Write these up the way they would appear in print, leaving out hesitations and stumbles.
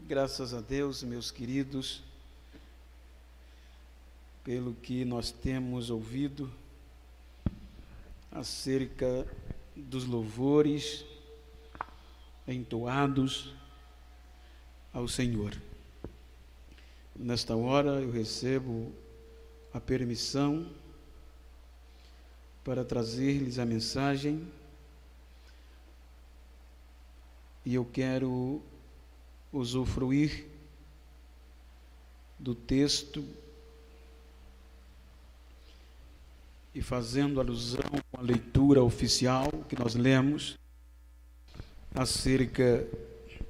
Graças a Deus, meus queridos, pelo que nós temos ouvido acerca dos louvores entoados ao Senhor. Nesta hora eu recebo a permissão para trazer-lhes a mensagem e eu quero usufruir do texto e fazendo alusão à leitura oficial que nós lemos acerca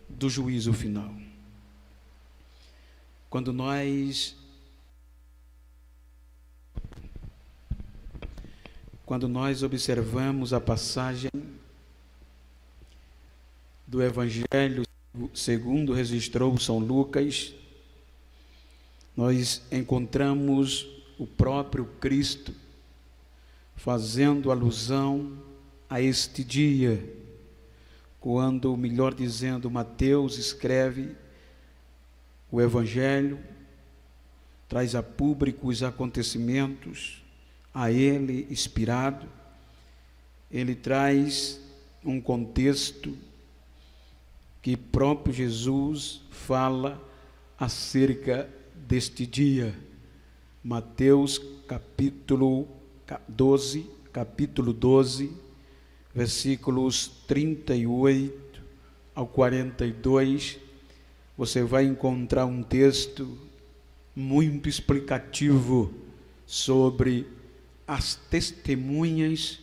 do juízo final. Quando nós observamos a passagem do Evangelho segundo registrou São Lucas, nós encontramos o próprio Cristo fazendo alusão a este dia, quando, melhor dizendo, Mateus escreve o Evangelho, traz a público os acontecimentos, a ele inspirado, ele traz um contexto que próprio Jesus fala acerca deste dia. Mateus capítulo 12, versículos 38 ao 42, você vai encontrar um texto muito explicativo sobre as testemunhas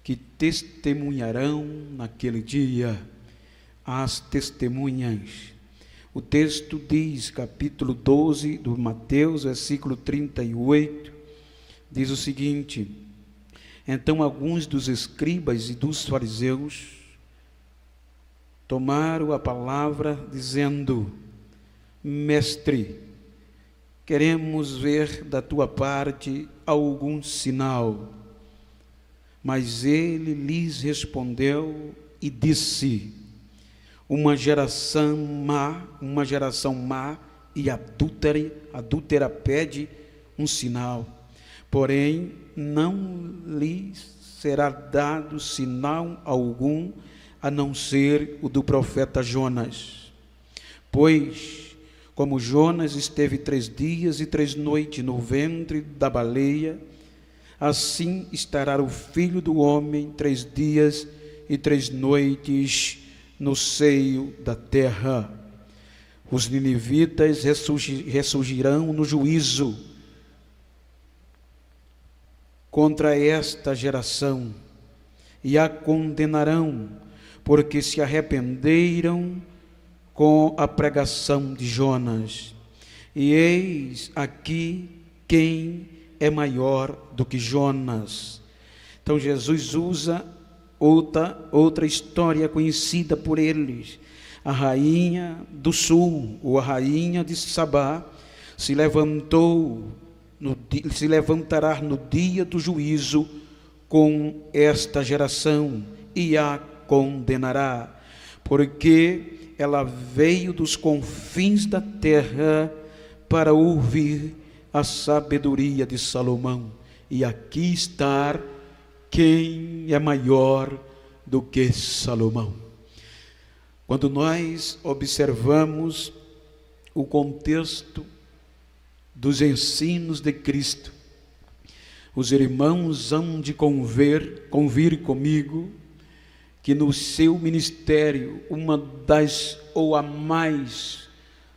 que testemunharão naquele dia. As testemunhas. O texto diz, capítulo 12 do Mateus, versículo 38, diz o seguinte: então alguns dos escribas e dos fariseus tomaram a palavra dizendo: mestre, queremos ver da tua parte algum sinal. Mas ele lhes respondeu e disse: uma geração má e adúltera pede um sinal, porém não lhe será dado sinal algum, a não ser o do profeta Jonas. Pois, como Jonas esteve 3 dias e 3 noites no ventre da baleia, assim estará o Filho do Homem 3 dias e 3 noites no seio da terra. Os ninivitas ressurgirão no juízo contra esta geração e a condenarão, porque se arrependeram com a pregação de Jonas. E eis aqui quem é maior do que Jonas. Então Jesus usa outra história conhecida por eles. A rainha do sul, ou a rainha de Sabá, se levantará no dia do juízo com esta geração e a condenará, porque ela veio dos confins da terra para ouvir a sabedoria de Salomão. E aqui está quem é maior do que Salomão. Quando nós observamos o contexto dos ensinos de Cristo, os irmãos hão de convir comigo que no seu ministério, uma das ou a mais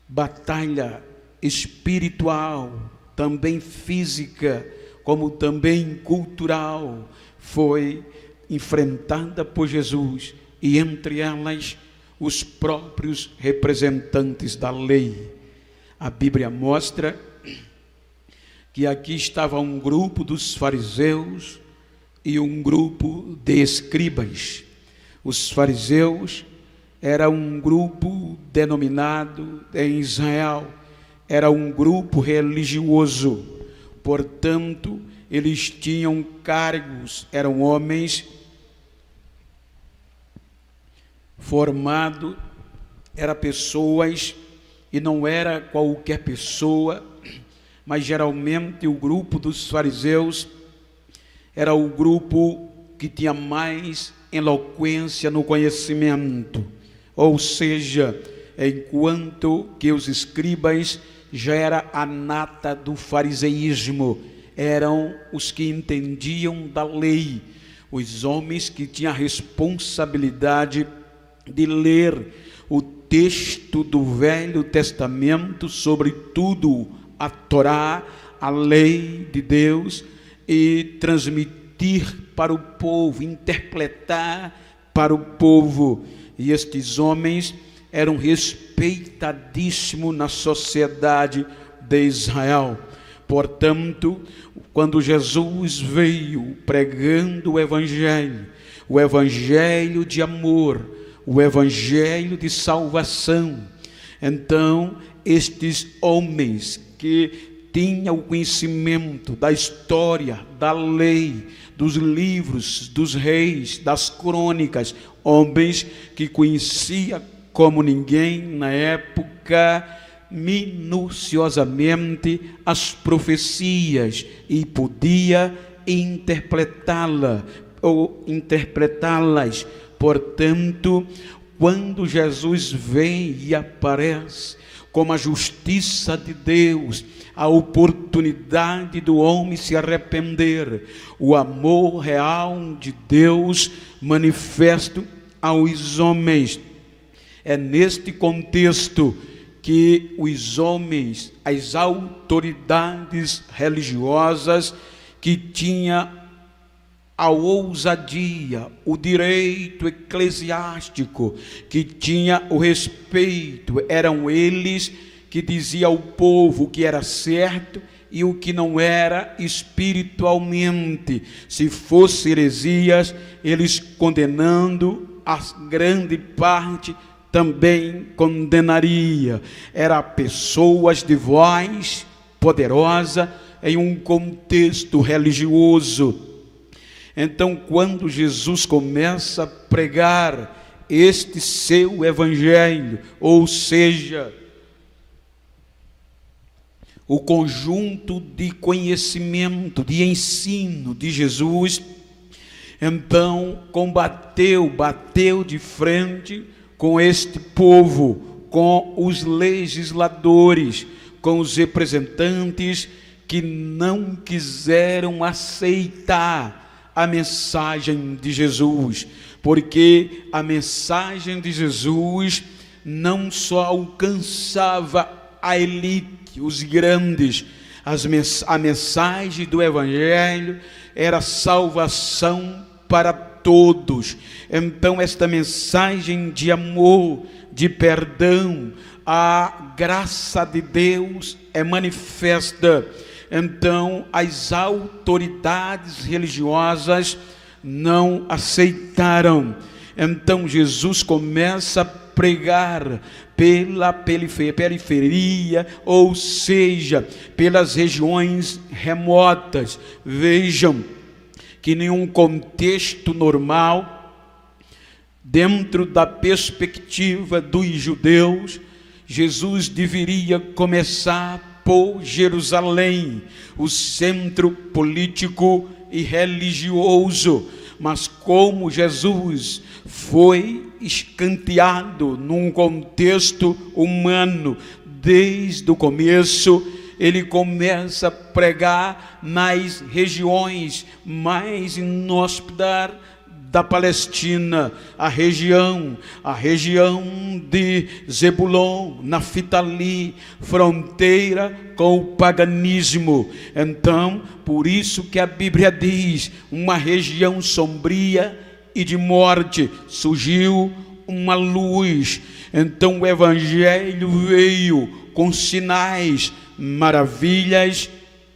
batalha espiritual, também física, como também cultural, foi enfrentada por Jesus, e entre elas os próprios representantes da lei. A Bíblia mostra que aqui estava um grupo dos fariseus e um grupo de escribas. Os fariseus era um grupo denominado em Israel, era um grupo religioso, portanto, eles tinham cargos, eram homens formados, eram pessoas e não era qualquer pessoa, mas geralmente o grupo dos fariseus era o grupo que tinha mais eloquência no conhecimento, ou seja, enquanto que os escribas já era a nata do fariseísmo, eram os que entendiam da lei, os homens que tinham a responsabilidade de ler o texto do Velho Testamento, sobretudo a Torá, a lei de Deus, e transmitir para o povo, interpretar para o povo. E estes homens eram respeitadíssimos na sociedade de Israel. Portanto, quando Jesus veio pregando o Evangelho de amor, o Evangelho de salvação, então estes homens que tinham o conhecimento da história, da lei, dos livros, dos reis, das crônicas, homens que conheciam como ninguém na época minuciosamente as profecias e podia interpretá-las. Portanto, quando Jesus vem e aparece como a justiça de Deus, a oportunidade do homem se arrepender, o amor real de Deus manifesto aos homens. É neste contexto que os homens, as autoridades religiosas que tinham a ousadia, o direito eclesiástico, que tinha o respeito, eram eles que diziam ao povo o que era certo e o que não era espiritualmente. Se fosse heresias, eles condenando, a grande parte também condenaria. Era pessoas de voz poderosa em um contexto religioso. Então, quando Jesus começa a pregar este seu evangelho, ou seja, o conjunto de conhecimento, de ensino de Jesus, então bateu de frente com este povo, com os legisladores, com os representantes que não quiseram aceitar a mensagem de Jesus, porque a mensagem de Jesus não só alcançava a elite, os grandes, a mensagem do Evangelho era salvação para todos. Então esta mensagem de amor, de perdão, a graça de Deus é manifesta. Então as autoridades religiosas não aceitaram. Então Jesus começa a pregar pela periferia, ou seja, pelas regiões remotas. Vejam que em nenhum contexto normal, dentro da perspectiva dos judeus, Jesus deveria começar por Jerusalém, o centro político e religioso. Mas como Jesus foi escanteado num contexto humano desde o começo, ele começa a pregar nas regiões mais inóspitas da Palestina, a região de Zebulon, Naftali, fronteira com o paganismo. Então, por isso que a Bíblia diz, uma região sombria e de morte, surgiu uma luz. Então o Evangelho veio com sinais, maravilhas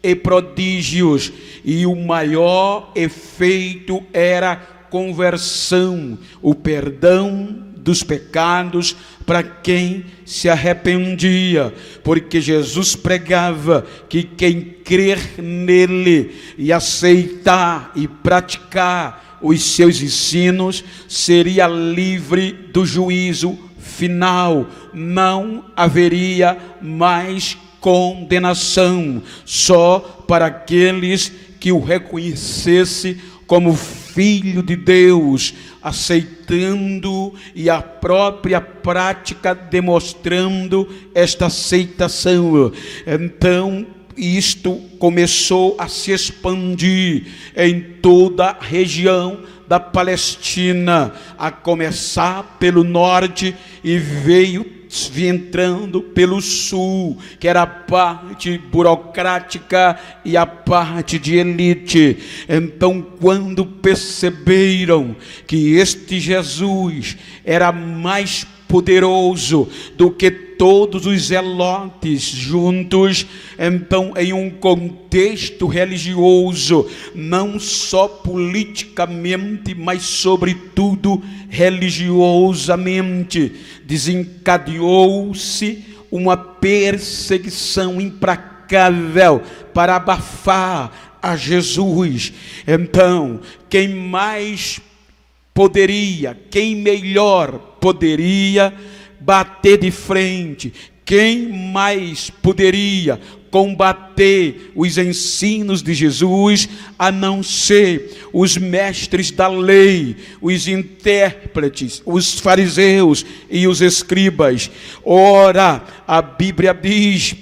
e prodígios, e o maior efeito era conversão, o perdão dos pecados para quem se arrependia, porque Jesus pregava que quem crer nele e aceitar e praticar os seus ensinos seria livre do juízo final, não haveria mais condenação, só para aqueles que o reconhecesse como Filho de Deus, aceitando e a própria prática demonstrando esta aceitação. Então, isto começou a se expandir em toda a região da Palestina, a começar pelo norte e veio entrando pelo sul, que era a parte burocrática e a parte de elite. Então, quando perceberam que este Jesus era mais poderoso do que todos os zelotes juntos, então, em um contexto religioso, não só politicamente, mas sobretudo religiosamente, desencadeou-se uma perseguição implacável para abafar a Jesus. Então, quem mais poderia, quem melhor poderia bater de frente, quem mais poderia combater os ensinos de Jesus, a não ser os mestres da lei, os intérpretes, os fariseus e os escribas. Ora, a Bíblia diz,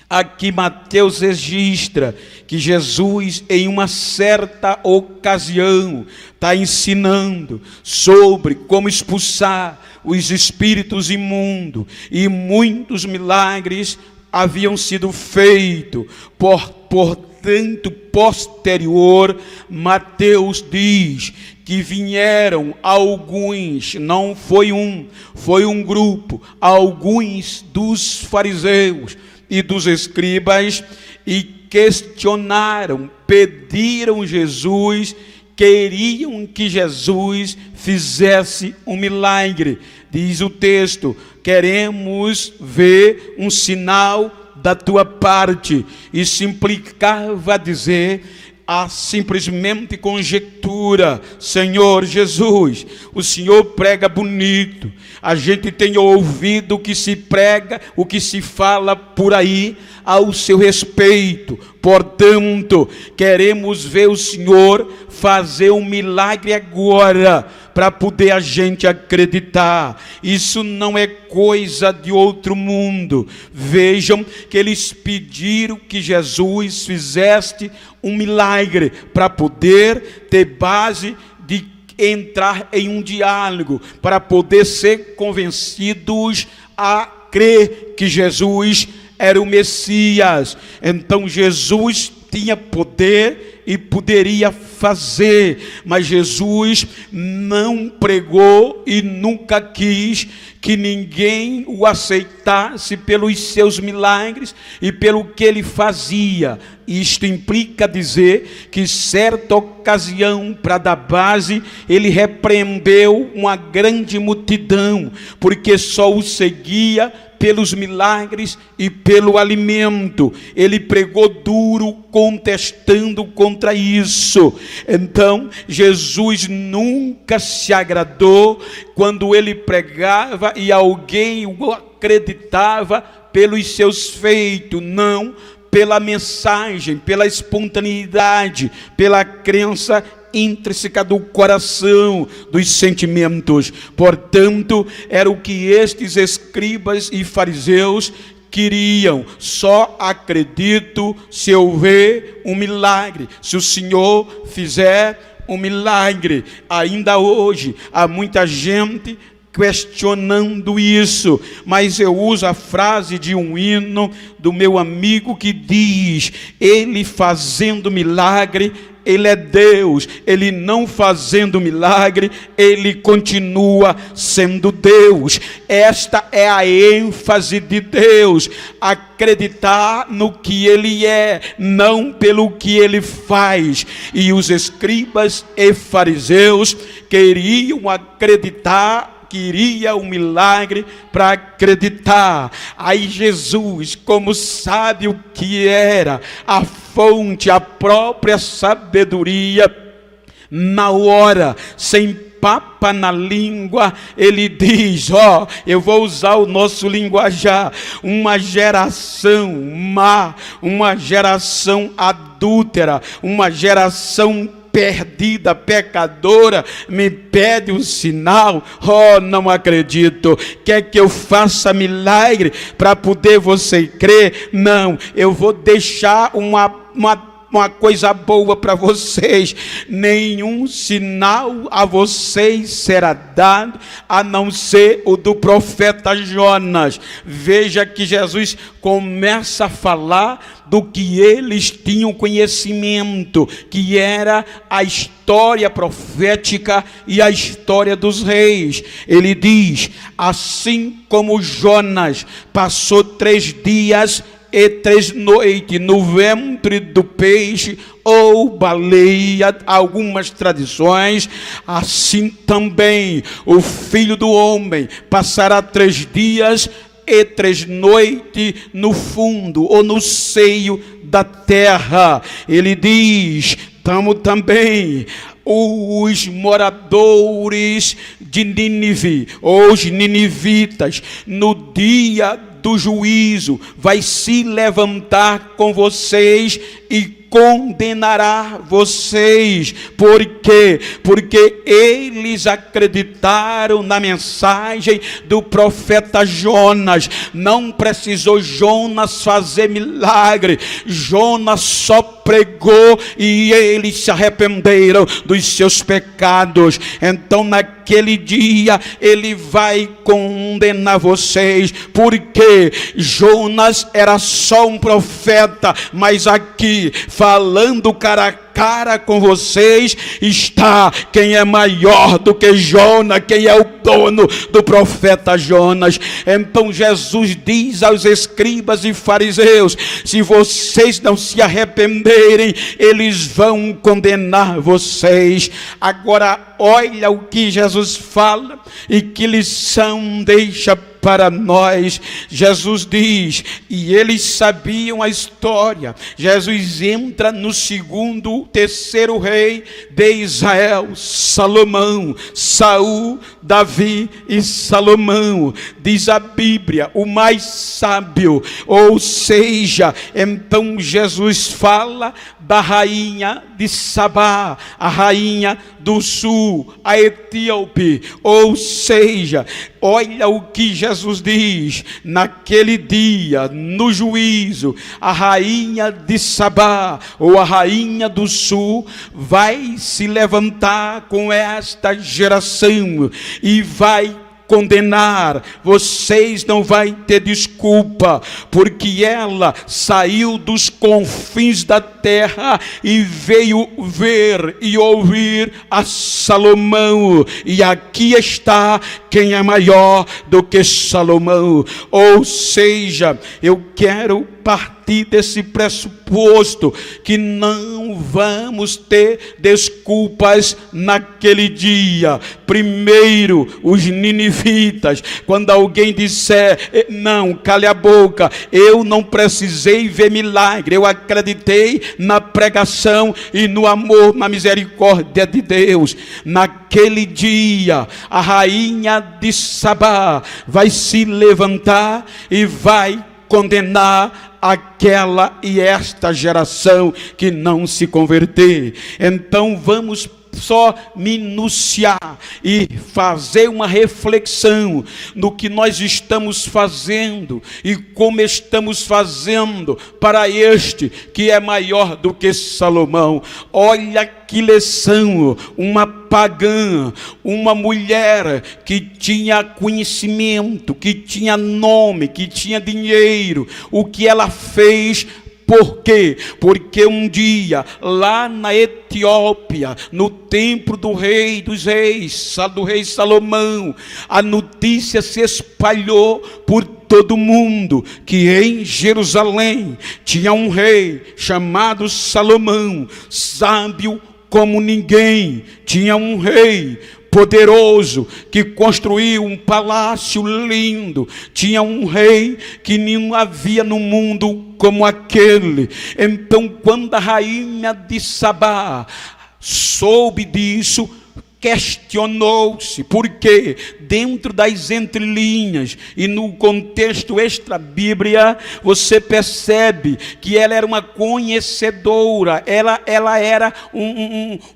aqui Mateus registra, que Jesus em uma certa ocasião está ensinando sobre como expulsar os espíritos imundos, e muitos milagres haviam sido feitos. Portanto, posterior, Mateus diz que vieram alguns, não foi um, foi um grupo, alguns dos fariseus e dos escribas, e questionaram, pediram Jesus, queriam que Jesus fizesse um milagre. Diz o texto: queremos ver um sinal da tua parte. Isso implicava a dizer a simplesmente conjectura: Senhor Jesus, o Senhor prega bonito, a gente tem ouvido o que se prega, o que se fala por aí ao seu respeito, portanto, queremos ver o Senhor fazer um milagre agora, para poder a gente acreditar. Isso não é coisa de outro mundo. Vejam que eles pediram que Jesus fizesse um milagre, para poder ter base de entrar em um diálogo, para poder ser convencidos a crer que Jesus era o Messias. Então Jesus tinha poder e poderia fazer, mas Jesus não pregou e nunca quis que ninguém o aceitasse pelos seus milagres e pelo que ele fazia. Isto implica dizer que certa ocasião, para dar base, ele repreendeu uma grande multidão, porque só o seguia pelos milagres e pelo alimento. Ele pregou duro, contestando contra isso. Então, Jesus nunca se agradou quando ele pregava e alguém o acreditava pelos seus feitos, não pela mensagem, pela espontaneidade, pela crença intrínseca do coração, dos sentimentos. Portanto, era o que estes escribas e fariseus queriam: só acredito se eu ver um milagre, se o Senhor fizer um milagre. Ainda hoje há muita gente questionando isso, mas eu uso a frase de um hino do meu amigo que diz: ele fazendo milagre, ele é Deus. Ele não fazendo milagre, ele continua sendo Deus. Esta é a ênfase de Deus: acreditar no que ele é, não pelo que ele faz. E os escribas e fariseus queriam acreditar, queria um milagre para acreditar. Aí Jesus, como sabe o que era a fonte, a própria sabedoria, na hora, sem papa na língua, ele diz, eu vou usar o nosso linguajar, uma geração má, uma geração adúltera, uma geração perdida, pecadora, me pede um sinal. Não acredito. Quer que eu faça milagre para poder você crer? Não, eu vou deixar uma coisa boa para vocês: nenhum sinal a vocês será dado, a não ser o do profeta Jonas. Veja que Jesus começa a falar do que eles tinham conhecimento, que era a história profética e a história dos reis. Ele diz, assim como Jonas passou 3 dias e 3 noites no ventre do peixe ou baleia, algumas tradições, assim também o Filho do Homem passará 3 dias e 3 noites no fundo ou no seio da terra. Ele diz, também os moradores de Nínive, os ninivitas, no dia do juízo, vai se levantar com vocês e condenará vocês. Por quê? Porque eles acreditaram na mensagem do profeta Jonas. Não precisou Jonas fazer milagre, Jonas só pregou e eles se arrependeram dos seus pecados. Então naquele dia ele vai condenar vocês, porque Jonas era só um profeta, mas aqui, falando cara a cara com vocês, está quem é maior do que Jonas, quem é o dono do profeta Jonas. Então Jesus diz aos escribas e fariseus, se vocês não se arrependerem, eles vão condenar vocês. Agora olha o que Jesus fala e que lição deixa para nós. Jesus diz, e eles sabiam a história. Jesus entra no terceiro rei de Israel, Salomão, Saul, Davi e Salomão. Diz a Bíblia, o mais sábio. Ou seja, então Jesus fala da rainha de Sabá, a rainha do sul, a etíope. Ou seja, olha o que Jesus diz, naquele dia, no juízo, a rainha de Sabá, ou a rainha do sul, vai se levantar com esta geração e vai condenar. Vocês não vão ter desculpa, porque ela saiu dos confins da terra e veio ver e ouvir a Salomão, e aqui está quem é maior do que Salomão. Ou seja, eu quero partir desse pressuposto que não vamos ter desculpas naquele dia. Primeiro, os ninivitas, quando alguém disser, não, cale a boca, eu não precisei ver milagre, eu acreditei na pregação e no amor, na misericórdia de Deus. Naquele dia, a rainha de Sabá vai se levantar e vai condenar aquela e esta geração que não se converter. Então vamos só minuciar e fazer uma reflexão no que nós estamos fazendo e como estamos fazendo para este que é maior do que Salomão. Olha que lição, uma pagã, uma mulher que tinha conhecimento, que tinha nome, que tinha dinheiro, o que ela fez. Por quê? Porque um dia, lá na Etiópia, no templo do rei dos reis, do rei Salomão, a notícia se espalhou por todo mundo, que em Jerusalém tinha um rei chamado Salomão, sábio como ninguém. Tinha um rei poderoso que construiu um palácio lindo. Tinha um rei que não havia no mundo como aquele. Então, quando a rainha de Sabá soube disso, questionou-se, porque dentro das entrelinhas e no contexto extra-bíblia, você percebe que ela era uma conhecedora, ela era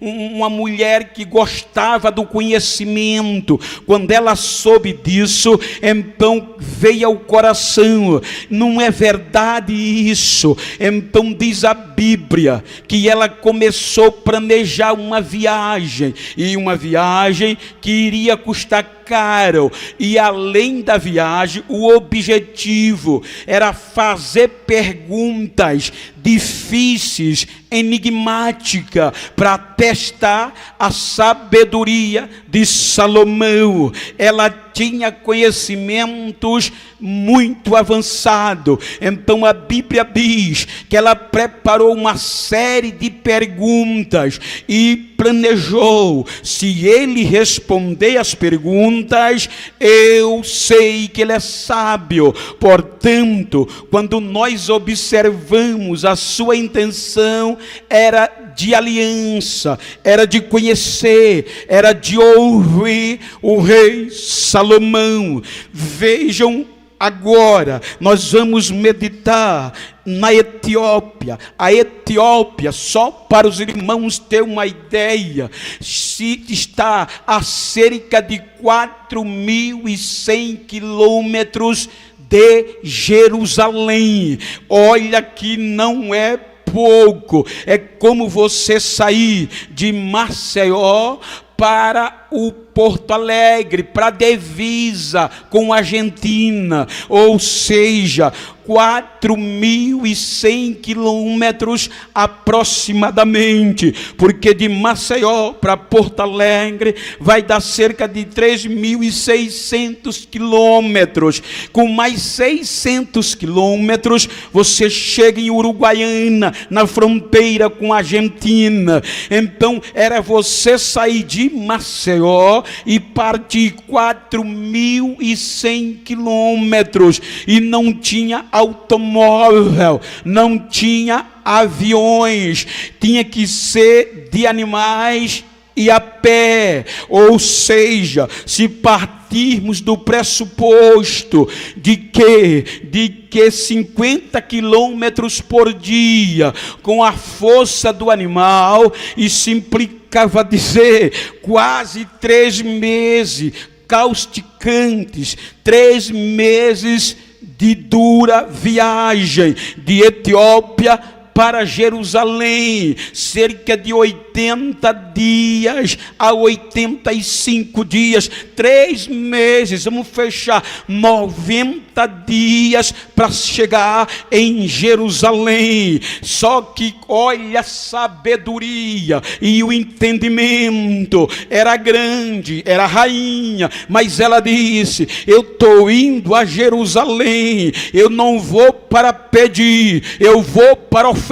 uma mulher que gostava do conhecimento. Quando ela soube disso, então veio ao coração: não é verdade isso? Então diz a Bíblia que ela começou a planejar uma viagem, e uma viagem que iria custar caro, e além da viagem, o objetivo era fazer perguntas difíceis, enigmáticas, para testar a sabedoria de Salomão. Ela tinha conhecimentos muito avançados. Então a Bíblia diz que ela preparou uma série de perguntas e planejou: se ele responder as perguntas, eu sei que ele é sábio. Portanto, quando nós observamos a sua intenção, era de aliança, era de conhecer, era de ouvir o rei Salomão. Vejam, agora nós vamos meditar na Etiópia. A Etiópia, só para os irmãos ter uma ideia, se está a cerca de 4.100 quilômetros de Jerusalém. Olha que não é pouco. É como você sair de Maceió para o Porto Alegre, para a divisa com a Argentina, ou seja, 4.100 quilômetros aproximadamente, porque de Maceió para Porto Alegre vai dar cerca de 3.600 quilômetros. Com mais 600 quilômetros você chega em Uruguaiana, na fronteira com a Argentina. Então era você sair de Maceió e partir 4.100 quilômetros, e não tinha automóvel, não tinha aviões, tinha que ser de animais e a pé. Ou seja, se partirmos do pressuposto de que 50 quilômetros por dia com a força do animal, isso implicava dizer quase 3 meses causticantes, 3 meses de dura viagem de Etiópia para Jerusalém, cerca de 80 dias a 85 dias, 3 meses, vamos fechar 90 dias para chegar em Jerusalém. Só que olha a sabedoria e o entendimento, era grande, era rainha, mas ela disse: eu estou indo a Jerusalém, eu não vou para pedir, eu vou para ofertar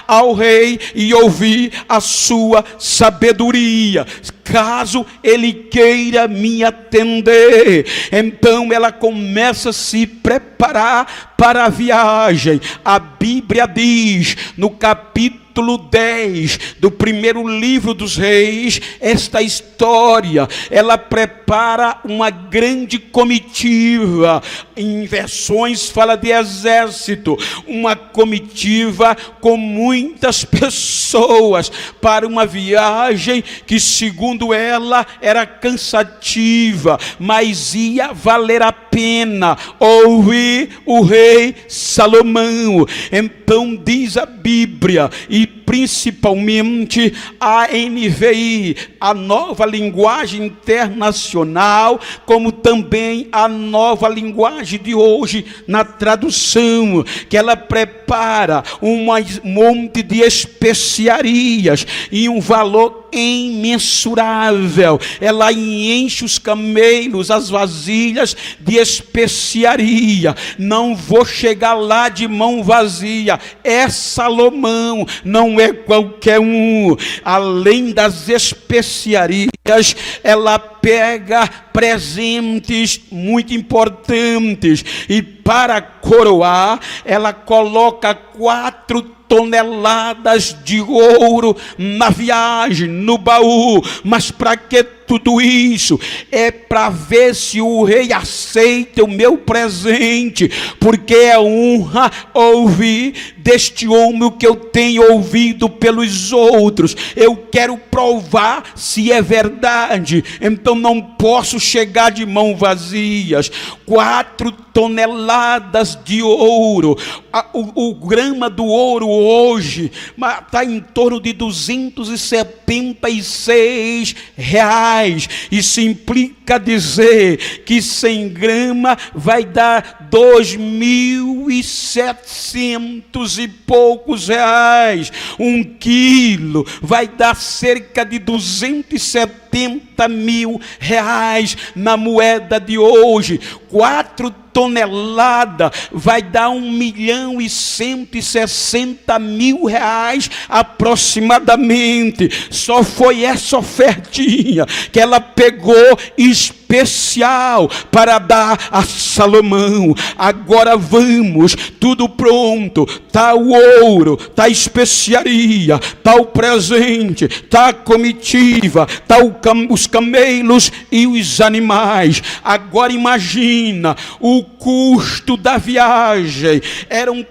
ao rei e ouvir a sua sabedoria, caso ele queira me atender. Então ela começa a se preparar para a viagem. A Bíblia diz no capítulo 10 do primeiro livro dos Reis, esta história, ela prepara uma grande comitiva. Em versões fala de exército, uma comitiva com muitas pessoas para uma viagem que, segundo ela, era cansativa, mas ia valer a pena ouvir o rei Salomão. Então diz a Bíblia, e principalmente a NVI, a Nova Linguagem Internacional, como também a Nova Linguagem de hoje, na tradução, que ela prepara um monte de especiarias e um valor imensurável. Ela enche os camelos, as vasilhas de especiaria. Não vou chegar lá de mão vazia. É Salomão, não é qualquer um. Além das especiarias, ela pega presentes muito importantes, e para coroar, ela coloca 4 toneladas de ouro na viagem, no baú. Mas para que tudo isso? É para ver se o rei aceita o meu presente, porque é honra ouvir deste homem o que eu tenho ouvido pelos outros. Eu quero provar se é verdade, então não posso chegar de mãos vazias. 4 toneladas de ouro. O grama do ouro hoje está em torno de 276 reais. Isso implica dizer que 100 gramas vai dar 2.700 e poucos reais. 1 quilo vai dar cerca de 270 mil reais na moeda de hoje. 4 toneladas vai dar 1.160.000 reais aproximadamente. Só foi essa ofertinha que ela pegou especial para dar a Salomão. Agora vamos, tudo pronto, está o ouro, está a especiaria, está o presente, está a comitiva, está os camelos e os animais. Agora imagina o custo da viagem. Eram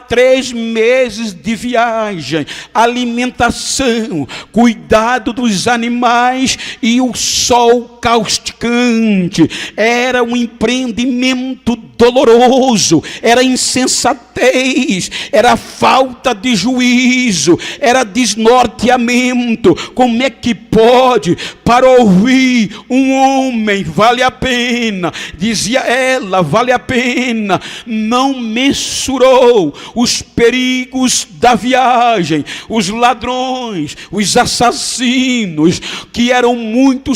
3 meses de viagem, alimentação, cuidado dos animais e o sol causticante. Era um empreendimento doloroso, era insensatez, era falta de juízo, era desnorteamento. Como é que pode? Para ouvir um homem, vale a pena, dizia ela, vale a pena. Não mensurou os perigos da viagem, os ladrões, os assassinos, que eram muito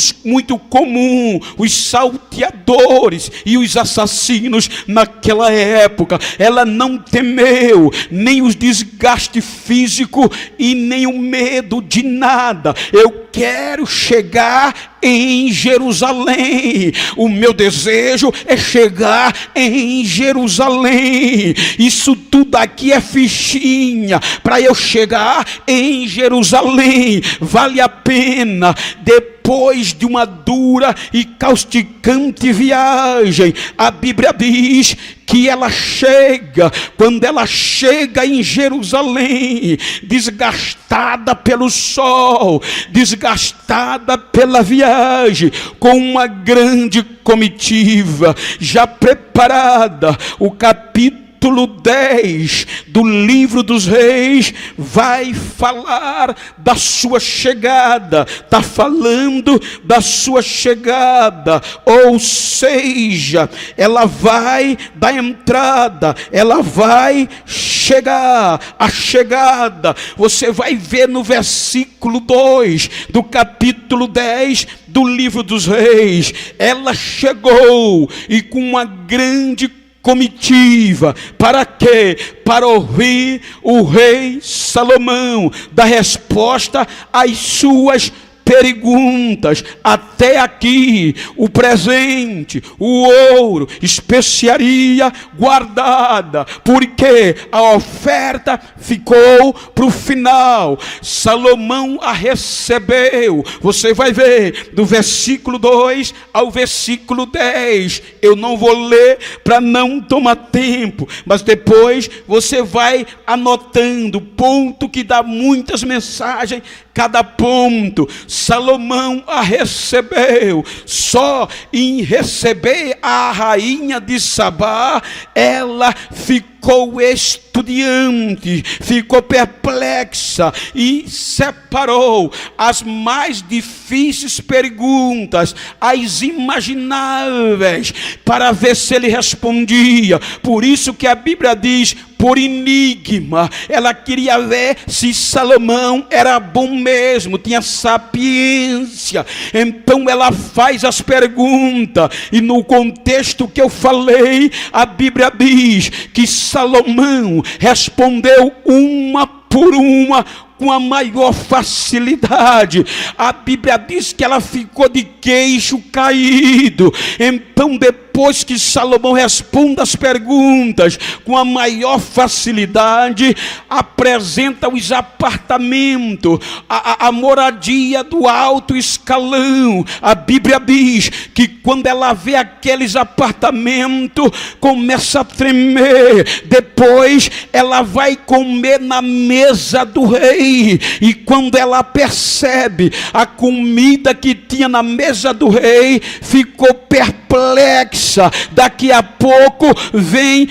comum, os salteadores e os assassinos naquela época. Ela não temeu nem os desgastes físicos e nem o medo de nada. Eu quero chegar em Jerusalém. O meu desejo é chegar em Jerusalém. Isso tudo aqui é fichinha para eu chegar em Jerusalém. Vale a pena. Depois de uma dura e causticante viagem, a Bíblia diz que ela chega, quando ela chega em Jerusalém, desgastada pelo sol, desgastada pela viagem, com uma grande comitiva, já preparada. O capítulo 10 do livro dos Reis vai falar da sua chegada. Está falando da sua chegada, ou seja, ela vai dar entrada, ela vai chegar. A chegada você vai ver no versículo 2 do capítulo 10 do livro dos Reis. Ela chegou e com uma grande comitiva. Para quê? Para ouvir o rei Salomão dar resposta às suas perguntas. Até aqui o presente, o ouro, especiaria guardada, porque a oferta ficou para o final. Salomão a recebeu. Você vai ver do versículo 2 ao versículo 10. Eu não vou ler para não tomar tempo, mas depois você vai anotando, ponto que dá muitas mensagens, cada ponto. Salomão a recebeu. Só em receber a rainha de Sabá, ela ficou estudiante, ficou perplexa e separou as mais difíceis perguntas, as imagináveis, para ver se ele respondia. Por isso que a Bíblia diz, por enigma. Ela queria ver se Salomão era bom mesmo, tinha sapiência. Então ela faz as perguntas, e no contexto que eu falei, a Bíblia diz que Salomão respondeu uma por uma com a maior facilidade. A Bíblia diz que ela ficou de queixo caído. Então depois depois que Salomão responde as perguntas com a maior facilidade, apresenta os apartamentos, a moradia do alto escalão. A Bíblia diz que quando ela vê aqueles apartamentos, começa a tremer. Depois ela vai comer na mesa do rei, e quando ela percebe a comida que tinha na mesa do rei, ficou perplexa. Daqui a pouco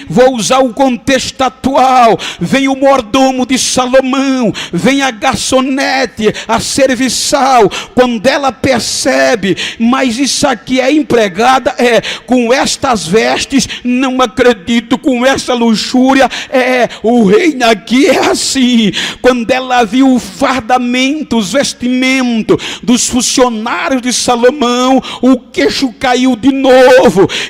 vou usar o contexto atual, vem o mordomo de Salomão, vem a garçonete, a serviçal. Quando ela percebe, mas isso aqui é empregada, com estas vestes, não acredito, com essa luxúria, o reino aqui é assim. Quando ela viu o fardamento, os vestimentos dos funcionários de Salomão, o queixo caiu de novo.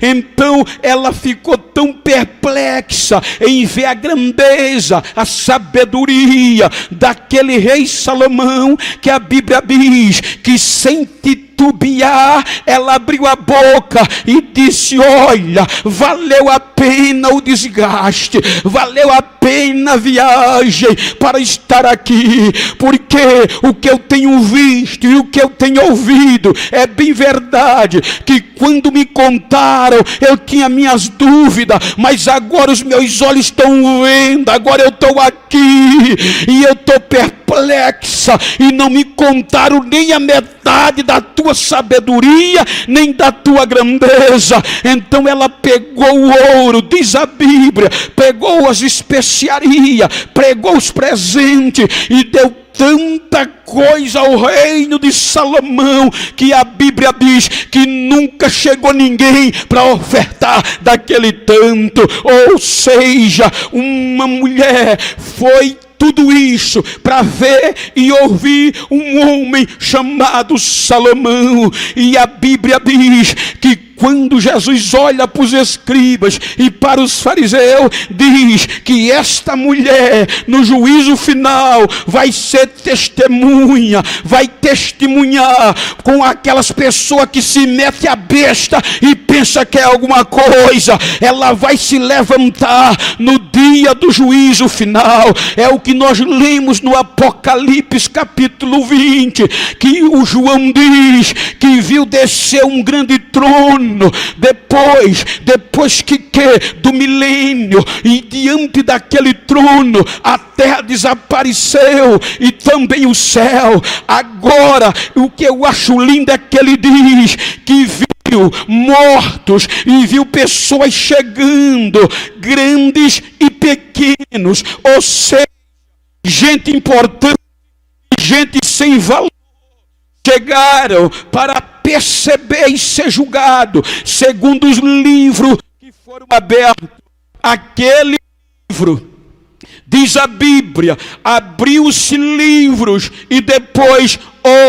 Então ela ficou tão perplexa em ver a grandeza, a sabedoria daquele rei Salomão, que a Bíblia diz que sem titubear, ela abriu a boca e disse: olha, valeu a pena o desgaste, valeu a pena a viagem para estar aqui, porque o que eu tenho visto e o que eu tenho ouvido é bem verdade, que quando me contaram eu tinha minhas dúvidas, mas agora os meus olhos estão vendo, agora eu estou aqui e eu estou perplexa, e não me contaram nem a metade da tua sabedoria, nem da tua grandeza. Então ela pegou o ouro, diz a Bíblia, pegou as especiarias, pegou os presentes e deu tanta coisa ao reino de Salomão, que a Bíblia diz que nunca chegou ninguém para ofertar daquele tanto. Ou seja, uma mulher foi tudo isso para ver e ouvir um homem chamado Salomão. E a Bíblia diz que quando Jesus olha para os escribas e para os fariseus, diz que esta mulher no juízo final vai ser testemunha, vai testemunhar com aquelas pessoas que se metem a besta e pensa que é alguma coisa. Ela vai se levantar no dia do juízo final. É o que nós lemos no Apocalipse capítulo 20, que o João diz que viu descer um grande trono depois que do milênio, e diante daquele trono a terra desapareceu e também o céu. Agora o que eu acho lindo é que ele diz que viu mortos e viu pessoas chegando, grandes e pequenos, ou seja, gente importante, gente sem valor, chegaram para perceber e ser julgado segundo os livros que foram abertos. Aquele livro, diz a Bíblia, abriu-se livros e depois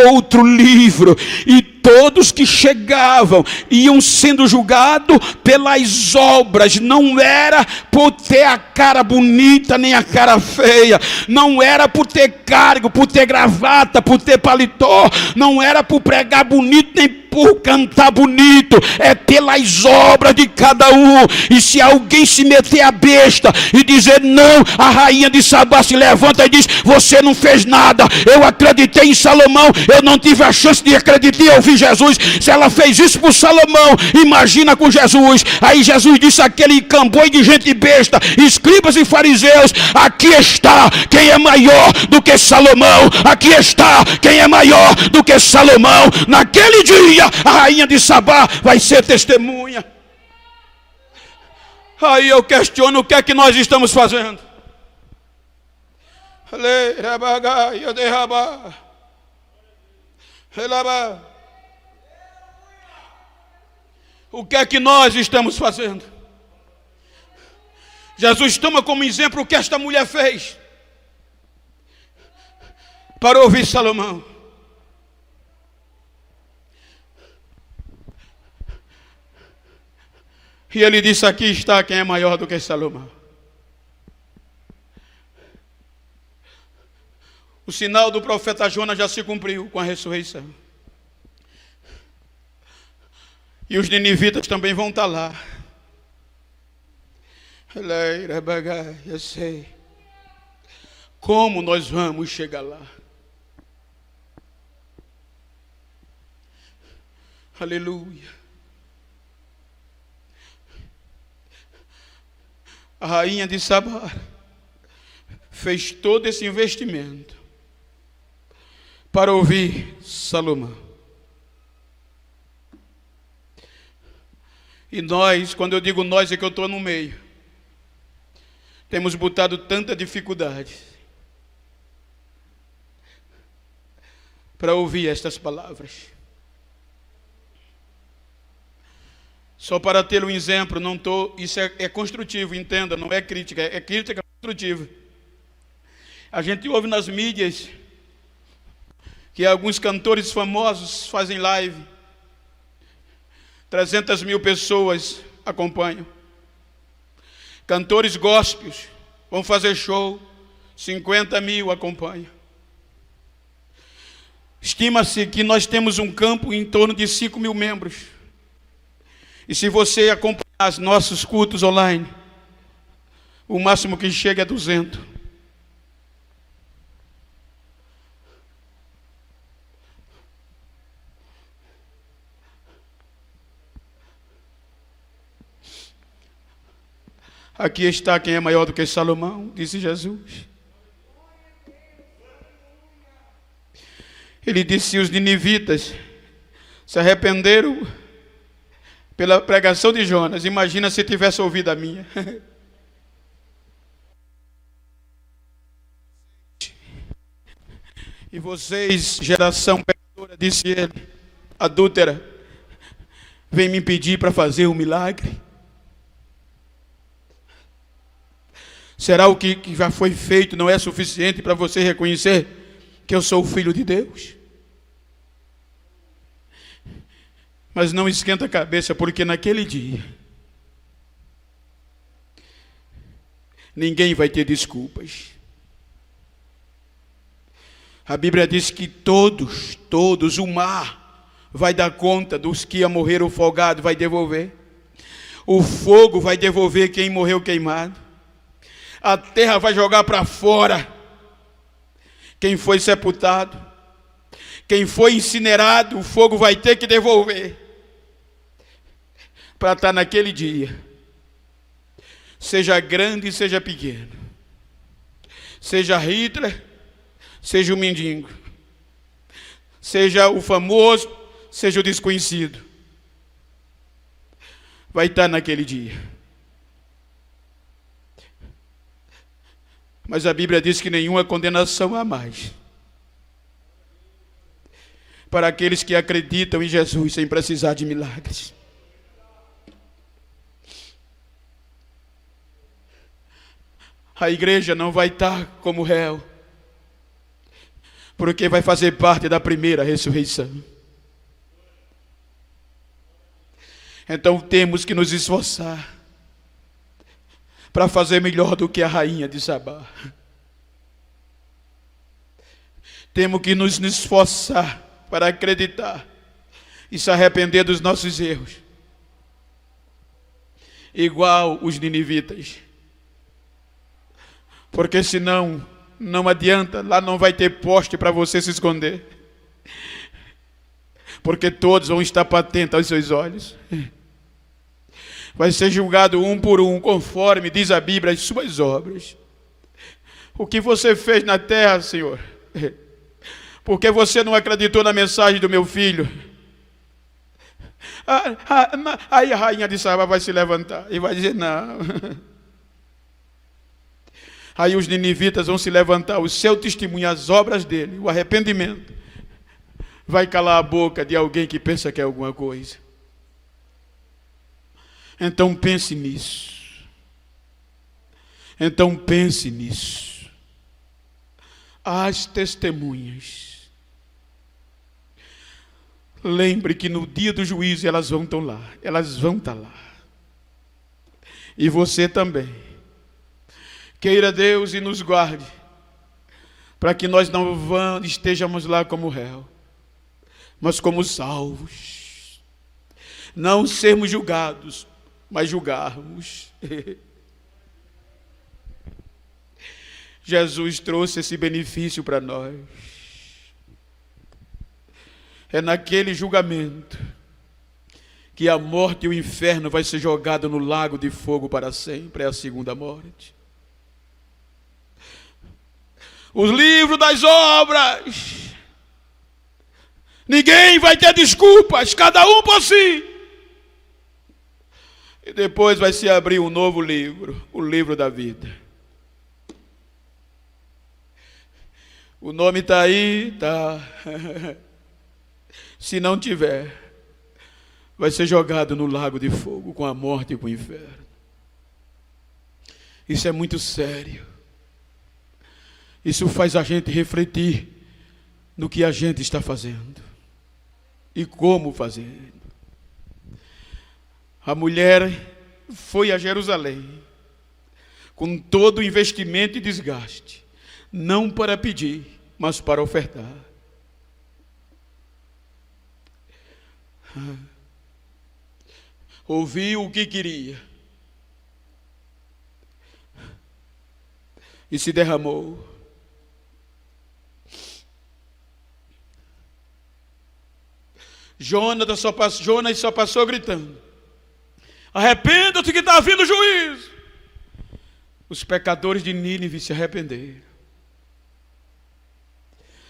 outro livro, e todos que chegavam iam sendo julgados pelas obras. Não era por ter a cara bonita nem a cara feia, não era por ter cargo, por ter gravata, por ter paletó, não era por pregar bonito nem por cantar bonito, é pelas obras de cada um. E se alguém se meter a besta e dizer não, a rainha de Sabá se levanta e diz: você não fez nada, eu acreditei em Salomão, eu não tive a chance de acreditar e ouvir Jesus. Se ela fez isso por Salomão, imagina com Jesus. Aí Jesus disse àquele camboio de gente besta, escribas e fariseus: aqui está quem é maior do que Salomão, aqui está quem é maior do que Salomão. Naquele dia a rainha de Sabá vai ser testemunha. Aí eu questiono: o que é que nós estamos fazendo? O que é que nós estamos fazendo? Jesus toma como exemplo o que esta mulher fez para ouvir Salomão. E ele disse: aqui está quem é maior do que Salomão. O sinal do profeta Jonas já se cumpriu com a ressurreição. E os ninivitas também vão estar lá. Eu sei. Como nós vamos chegar lá? Aleluia. A rainha de Sabá fez todo esse investimento para ouvir Salomão. E nós, quando eu digo nós, é que eu estou no meio. Temos botado tanta dificuldade para ouvir estas palavras. Só para ter um exemplo, isso é construtivo, entenda, não é crítica, é crítica construtiva. A gente ouve nas mídias que alguns cantores famosos fazem live, 300 mil pessoas acompanham. Cantores gospels vão fazer show, 50 mil acompanham. Estima-se que nós temos um campo em torno de 5 mil membros. E se você acompanhar os nossos cultos online, o máximo que chega é 200. Aqui está quem é maior do que Salomão, disse Jesus. Ele disse: os ninivitas se arrependeram pela pregação de Jonas. Imagina se tivesse ouvido a minha. E vocês, geração pecadora, disse ele, adúltera, vem me pedir para fazer um milagre? Será o que já foi feito não é suficiente para você reconhecer que eu sou o Filho de Deus? Mas não esquenta a cabeça, porque naquele dia ninguém vai ter desculpas. A Bíblia diz que todos, o mar vai dar conta dos que morreram afogados, vai devolver. O fogo vai devolver quem morreu queimado. A terra vai jogar para fora quem foi sepultado. Quem foi incinerado, o fogo vai ter que devolver. Para estar naquele dia, seja grande, seja pequeno, seja Hitler, seja o mendigo, seja o famoso, seja o desconhecido, vai estar naquele dia. Mas a Bíblia diz que nenhuma condenação há mais para aqueles que acreditam em Jesus sem precisar de milagres. A igreja não vai estar como réu, porque vai fazer parte da primeira ressurreição. Então temos que nos esforçar para fazer melhor do que a rainha de Sabá. Temos que nos esforçar para acreditar e se arrepender dos nossos erros, igual os ninivitas. Porque senão, não adianta, lá não vai ter poste para você se esconder. Porque todos vão estar patentes aos seus olhos. Vai ser julgado um por um, conforme diz a Bíblia, as suas obras. O que você fez na terra, Senhor? Porque você não acreditou na mensagem do meu filho? Aí a rainha de Sabá vai se levantar e vai dizer: não. Aí os ninivitas vão se levantar, o seu testemunho, as obras dele, o arrependimento, vai calar a boca de alguém que pensa que é alguma coisa. Então pense nisso. Então pense nisso. As testemunhas. Lembre que no dia do juízo elas vão estar lá. Elas vão estar lá. E você também. Queira Deus e nos guarde, para que nós não estejamos lá como réu, mas como salvos. Não sermos julgados, mas julgarmos. Jesus trouxe esse benefício para nós. É naquele julgamento que a morte e o inferno vai ser jogado no lago de fogo para sempre. É a segunda morte. Os livros das obras, ninguém vai ter desculpas, cada um por si. E depois vai se abrir um novo livro, o livro da vida. O nome está aí, tá. Se não tiver, vai ser jogado no lago de fogo com a morte e com o inferno. Isso é muito sério. Isso faz a gente refletir no que a gente está fazendo e como fazer. A mulher foi a Jerusalém com todo o investimento e desgaste, não para pedir, mas para ofertar. Ouviu o que queria e se derramou. Jonas só passou gritando: arrependa-te que está vindo o juízo. Os pecadores de Nínive se arrependeram,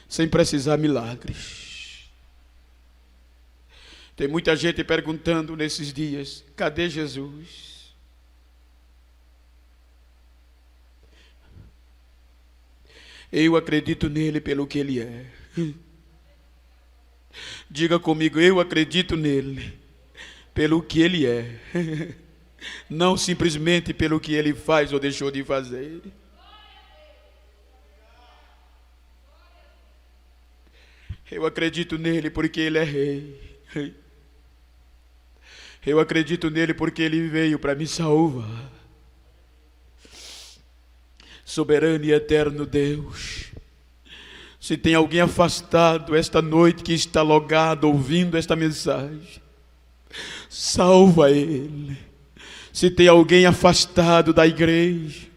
sem precisar milagres. Tem muita gente perguntando nesses dias: cadê Jesus? Eu acredito nele pelo que ele é. Diga comigo: eu acredito nele pelo que ele é, não simplesmente pelo que ele faz ou deixou de fazer. Eu acredito nele porque ele é rei. Eu acredito nele porque ele veio para me salvar. Soberano e eterno Deus, se tem alguém afastado esta noite que está logado ouvindo esta mensagem, salva ele. Se tem alguém afastado da igreja,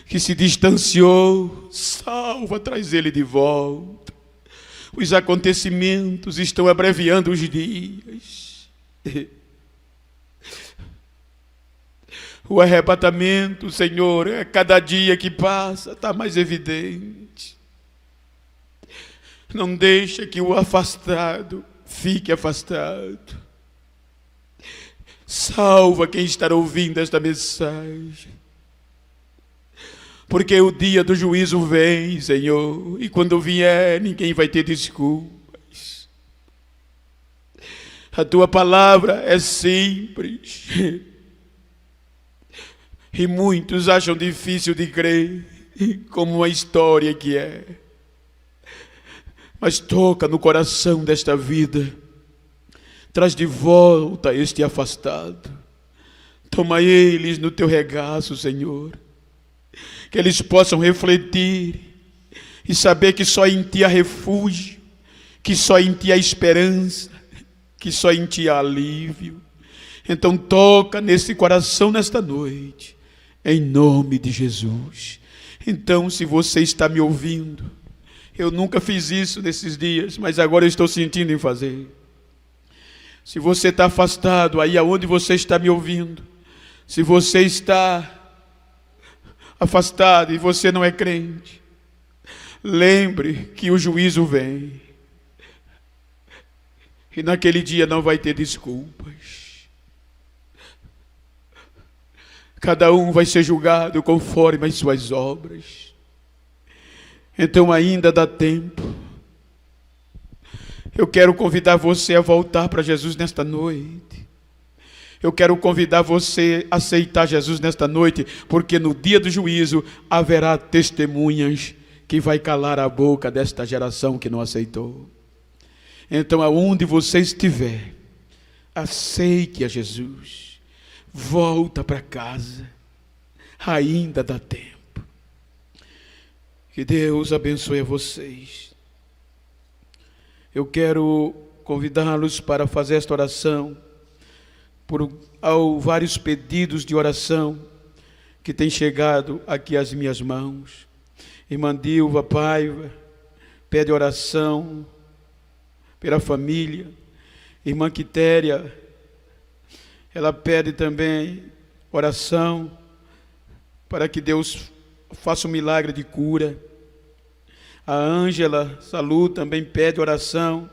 que se distanciou, salva, traz ele de volta. Os acontecimentos estão abreviando os dias. O arrebatamento, Senhor, a cada dia que passa está mais evidente. Não deixa que o afastado fique afastado. Salva quem está ouvindo esta mensagem. Porque o dia do juízo vem, Senhor, e quando vier, ninguém vai ter desculpas. A tua palavra é simples. E muitos acham difícil de crer, como uma história que é. Mas toca no coração desta vida. Traz de volta este afastado. Toma eles no teu regaço, Senhor. Que eles possam refletir e saber que só em ti há refúgio, que só em ti há esperança, que só em ti há alívio. Então toca nesse coração nesta noite, em nome de Jesus. Então, se você está me ouvindo, eu nunca fiz isso nesses dias, mas agora eu estou sentindo em fazer. Se você está afastado, aí aonde você está me ouvindo, se você está afastado e você não é crente, lembre que o juízo vem. E naquele dia não vai ter desculpas. Cada um vai ser julgado conforme as suas obras. Então ainda dá tempo. Eu quero convidar você a voltar para Jesus nesta noite. Eu quero convidar você a aceitar Jesus nesta noite, porque no dia do juízo haverá testemunhas que vai calar a boca desta geração que não aceitou. Então, aonde você estiver, aceite a Jesus. Volta para casa. Ainda dá tempo. Que Deus abençoe a vocês. Eu quero convidá-los para fazer esta oração por vários pedidos de oração que têm chegado aqui às minhas mãos. Irmã Dilva Paiva pede oração pela família. Irmã Quitéria, ela pede também oração para que Deus faça um milagre de cura. A Ângela Salu também pede oração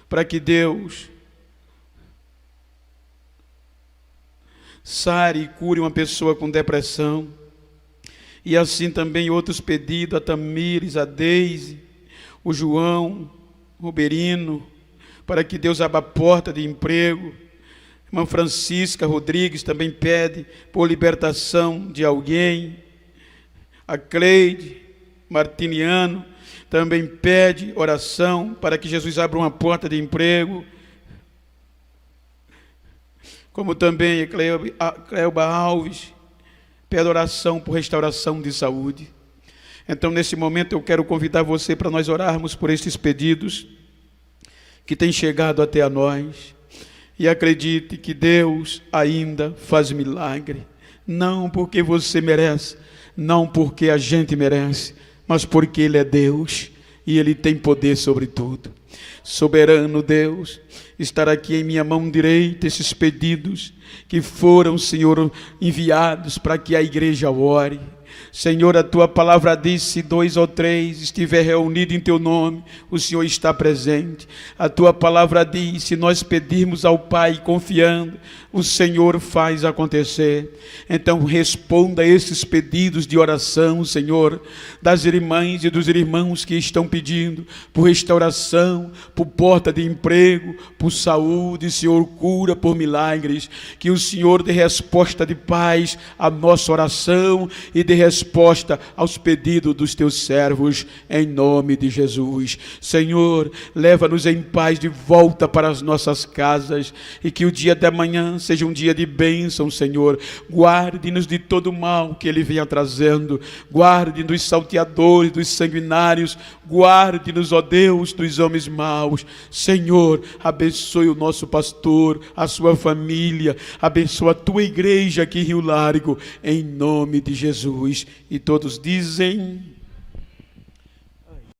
para que Deus sare e cure uma pessoa com depressão. E assim também outros pedidos, a Tamires, a Deise, o João, o Berino, para que Deus abra a porta de emprego. Irmã Francisca Rodrigues também pede por libertação de alguém. A Cleide Martiniano também pede oração para que Jesus abra uma porta de emprego. Como também a Cleoba Alves pede oração por restauração de saúde. Então, nesse momento, eu quero convidar você para nós orarmos por estes pedidos que têm chegado até a nós. E acredite que Deus ainda faz milagre. Não porque você merece, não porque a gente merece, mas porque Ele é Deus e Ele tem poder sobre tudo. Soberano Deus, estar aqui em minha mão direita esses pedidos que foram, Senhor, enviados para que a igreja ore. Senhor, a tua palavra diz: se 2 ou 3 estiver reunido em teu nome, o Senhor está presente. A tua palavra diz: se nós pedirmos ao Pai confiando, o Senhor faz acontecer. Então responda a esses pedidos de oração, Senhor, das irmãs e dos irmãos que estão pedindo por restauração, por porta de emprego, por saúde, Senhor, cura, por milagres. Que o Senhor dê resposta de paz à nossa oração e dê resposta aos pedidos dos teus servos, em nome de Jesus. Senhor, leva-nos em paz de volta para as nossas casas, e que o dia da manhã seja um dia de bênção, Senhor. Guarde-nos de todo mal que Ele venha trazendo. Guarde-nos dos salteadores, dos sanguinários. Guarde-nos, ó Deus, dos homens maus. Senhor, abençoe o nosso pastor, a sua família. Abençoa a tua igreja aqui em Rio Largo, em nome de Jesus. E todos dizem...